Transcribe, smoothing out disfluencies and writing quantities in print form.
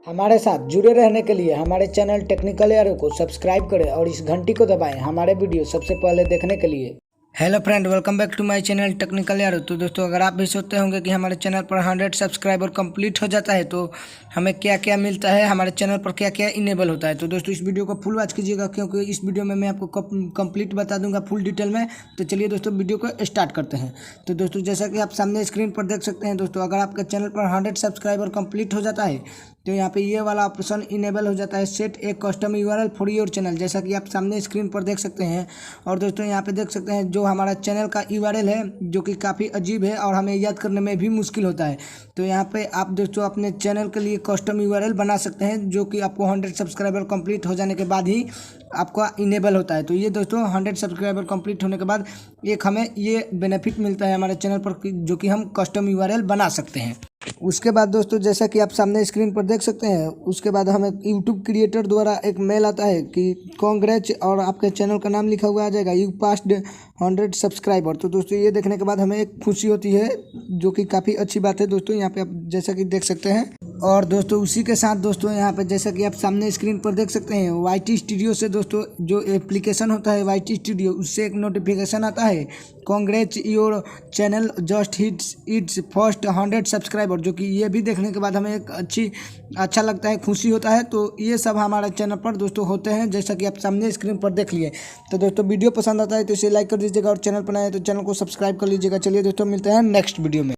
हमारे साथ जुड़े रहने के लिए हमारे चैनल टेक्निकल यारो को सब्सक्राइब करें और इस घंटी को दबाएं हमारे वीडियो सबसे पहले देखने के लिए। Hello friend, welcome back to my channel technical यारो। तो दोस्तों, अगर आप भी सोचते होंगे कि हमारे चैनल पर 100 सब्सक्राइबर कंप्लीट हो जाता है तो हमें क्या क्या मिलता है, हमारे चैनल पर क्या क्या इनेबल होता है, तो दोस्तों इस वीडियो को फुल वॉच कीजिएगा क्योंकि इस वीडियो में मैं आपको कंप्लीट बता दूंगा फुल डिटेल में। तो चलिए दोस्तों, वीडियो को स्टार्ट करते हैं। तो दोस्तों, जैसा कि आप सामने स्क्रीन पर देख सकते हैं दोस्तों, अगर आपके चैनल पर 100 सब्सक्राइबर कंप्लीट हो जाता है तो यहाँ पे ये वाला ऑप्शन इनेबल हो जाता है, set A custom URL for your channel, जैसा कि आप सामने स्क्रीन पर देख सकते हैं। और दोस्तों यहाँ पे देख सकते हैं जो हमारा चैनल का यूआरएल है जो कि काफ़ी अजीब है और हमें याद करने में भी मुश्किल होता है। तो यहाँ पे आप दोस्तों अपने चैनल के लिए कस्टम यूआरएल बना सकते हैं जो कि आपको 100 सब्सक्राइबर कंप्लीट हो जाने के बाद ही आपका इनेबल होता है। तो ये दोस्तों 100 सब्सक्राइबर कंप्लीट होने के बाद एक हमें ये बेनिफिट मिलता है हमारे चैनल पर जो कि हम कस्टम यूआरएल बना सकते हैं। उसके बाद दोस्तों, जैसा कि आप सामने स्क्रीन पर देख सकते हैं, उसके बाद हमें यूट्यूब क्रिएटर द्वारा एक मेल आता है कि कॉन्ग्रेच और आपके चैनल का नाम लिखा हुआ आ जाएगा, यू पास्ड 100 सब्सक्राइबर। तो दोस्तों ये देखने के बाद हमें एक खुशी होती है जो कि काफ़ी अच्छी बात है दोस्तों, यहाँ पे आप जैसा कि देख सकते हैं। और दोस्तों उसी के साथ दोस्तों यहाँ पे जैसा कि आप सामने स्क्रीन पर देख सकते हैं, वाईटी स्टूडियो से दोस्तों जो एप्लीकेशन होता है वाईटी स्टूडियो, उससे एक नोटिफिकेशन आता है, congrats your channel just hits its first 100 subscriber, जो कि ये भी देखने के बाद हमें एक अच्छा लगता है, खुशी होता है। तो ये सब हमारे चैनल पर दोस्तों होते हैं जैसा कि आप सामने स्क्रीन पर देख लिए। तो दोस्तों वीडियो पसंद आता है तो इसे लाइक कर दीजिएगा और चैनल पर आए तो चैनल को सब्सक्राइब कर लीजिएगा। चलिए दोस्तों, मिलते हैं नेक्स्ट वीडियो में।